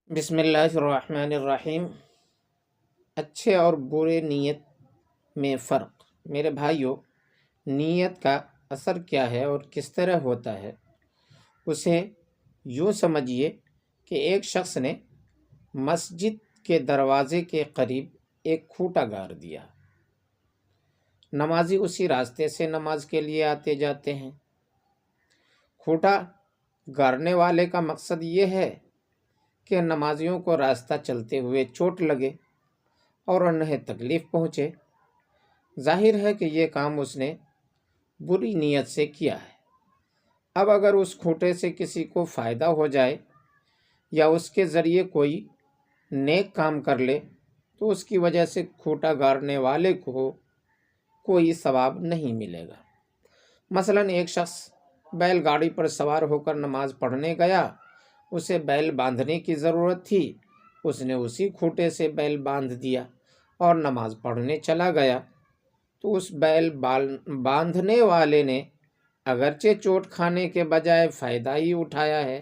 بسم اللہ الرحمن الرحیم۔ اچھے اور برے نیت میں فرق۔ میرے بھائیوں، نیت کا اثر کیا ہے اور کس طرح ہوتا ہے؟ اسے یوں سمجھیے کہ ایک شخص نے مسجد کے دروازے کے قریب ایک کھوٹا گار دیا۔ نمازی اسی راستے سے نماز کے لیے آتے جاتے ہیں۔ کھوٹا گارنے والے کا مقصد یہ ہے کہ نمازیوں کو راستہ چلتے ہوئے چوٹ لگے اور انہیں تکلیف پہنچے۔ ظاہر ہے کہ یہ کام اس نے بری نیت سے کیا ہے۔ اب اگر اس کھوٹے سے کسی کو فائدہ ہو جائے یا اس کے ذریعے کوئی نیک کام کر لے تو اس کی وجہ سے کھوٹا گارنے والے کو کوئی ثواب نہیں ملے گا۔ مثلا ایک شخص بیل گاڑی پر سوار ہو کر نماز پڑھنے گیا، اسے بیل باندھنے کی ضرورت تھی، اس نے اسی کھوٹے سے بیل باندھ دیا اور نماز پڑھنے چلا گیا، تو اس بیل باندھنے والے نے اگرچہ چوٹ کھانے کے بجائے فائدہ ہی اٹھایا ہے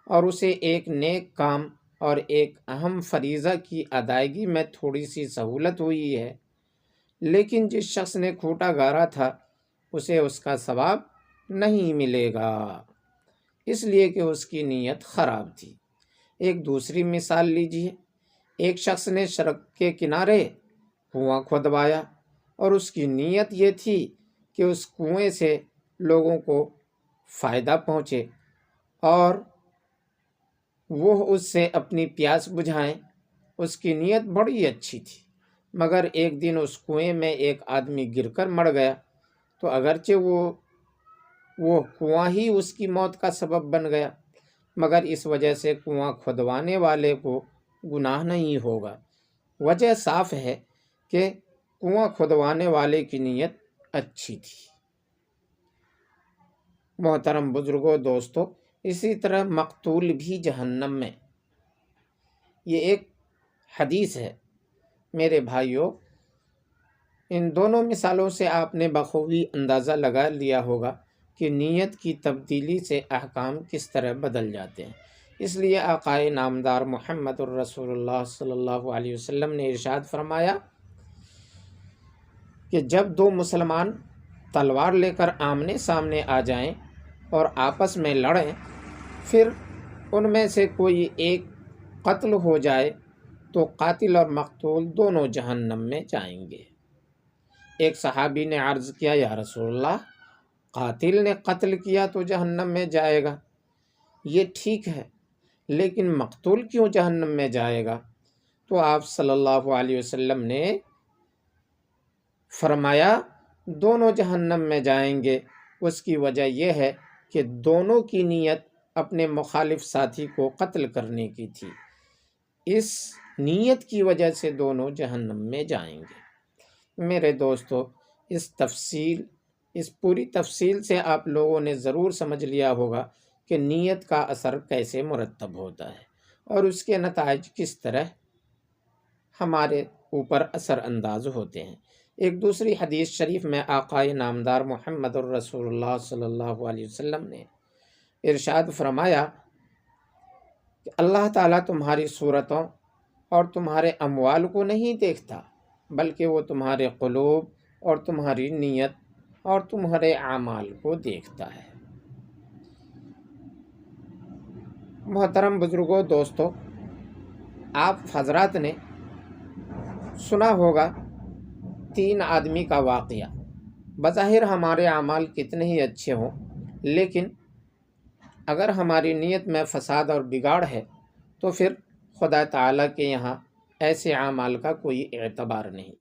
اور اسے ایک نیک کام اور ایک اہم فریضہ کی ادائیگی میں تھوڑی سی سہولت ہوئی ہے، لیکن جس شخص نے کھوٹا گارا تھا اسے اس کا ثواب نہیں ملے گا، اس لیے کہ اس کی نیت خراب تھی۔ ایک دوسری مثال لیجیے۔ ایک شخص نے سڑک کے کنارے کنواں کھودوایا اور اس کی نیت یہ تھی کہ اس کنویں سے لوگوں کو فائدہ پہنچے اور وہ اس سے اپنی پیاس بجھائیں۔ اس کی نیت بڑی اچھی تھی، مگر ایک دن اس کنویں میں ایک آدمی گر کر مر گیا تو اگرچہ وہ کنواں ہی اس کی موت کا سبب بن گیا، مگر اس وجہ سے کنواں کھودوانے والے کو گناہ نہیں ہوگا۔ وجہ صاف ہے کہ کنواں کھودوانے والے کی نیت اچھی تھی۔ محترم بزرگوں، دوستو، اسی طرح مقتول بھی جہنم میں، یہ ایک حدیث ہے۔ میرے بھائیوں، ان دونوں مثالوں سے آپ نے بخوبی اندازہ لگا لیا ہوگا کہ نیت کی تبدیلی سے احکام کس طرح بدل جاتے ہیں۔ اس لیے آقائے نامدار محمد الرسول اللہ صلی اللہ علیہ وسلم نے ارشاد فرمایا کہ جب دو مسلمان تلوار لے کر آمنے سامنے آ جائیں اور آپس میں لڑیں، پھر ان میں سے کوئی ایک قتل ہو جائے تو قاتل اور مقتول دونوں جہنم میں جائیں گے۔ ایک صحابی نے عرض کیا، یا رسول اللہ، قاتل نے قتل کیا تو جہنم میں جائے گا، یہ ٹھیک ہے، لیکن مقتول کیوں جہنم میں جائے گا؟ تو آپ صلی اللہ علیہ وسلم نے فرمایا دونوں جہنم میں جائیں گے۔ اس کی وجہ یہ ہے کہ دونوں کی نیت اپنے مخالف ساتھی کو قتل کرنے کی تھی، اس نیت کی وجہ سے دونوں جہنم میں جائیں گے۔ میرے دوستو، اس پوری تفصیل سے آپ لوگوں نے ضرور سمجھ لیا ہوگا کہ نیت کا اثر کیسے مرتب ہوتا ہے اور اس کے نتائج کس طرح ہمارے اوپر اثر انداز ہوتے ہیں۔ ایک دوسری حدیث شریف میں آقائے نامدار محمد الرسول اللہ صلی اللہ علیہ وسلم نے ارشاد فرمایا کہ اللہ تعالیٰ تمہاری صورتوں اور تمہارے اموال کو نہیں دیکھتا، بلکہ وہ تمہارے قلوب اور تمہاری نیت اور تمہارے اعمال کو دیکھتا ہے۔ محترم بزرگوں، دوستو، آپ حضرات نے سنا ہوگا 3 آدمی کا واقعہ۔ بظاہر ہمارے اعمال کتنے ہی اچھے ہوں، لیکن اگر ہماری نیت میں فساد اور بگاڑ ہے تو پھر خدا تعالیٰ کے یہاں ایسے اعمال کا کوئی اعتبار نہیں۔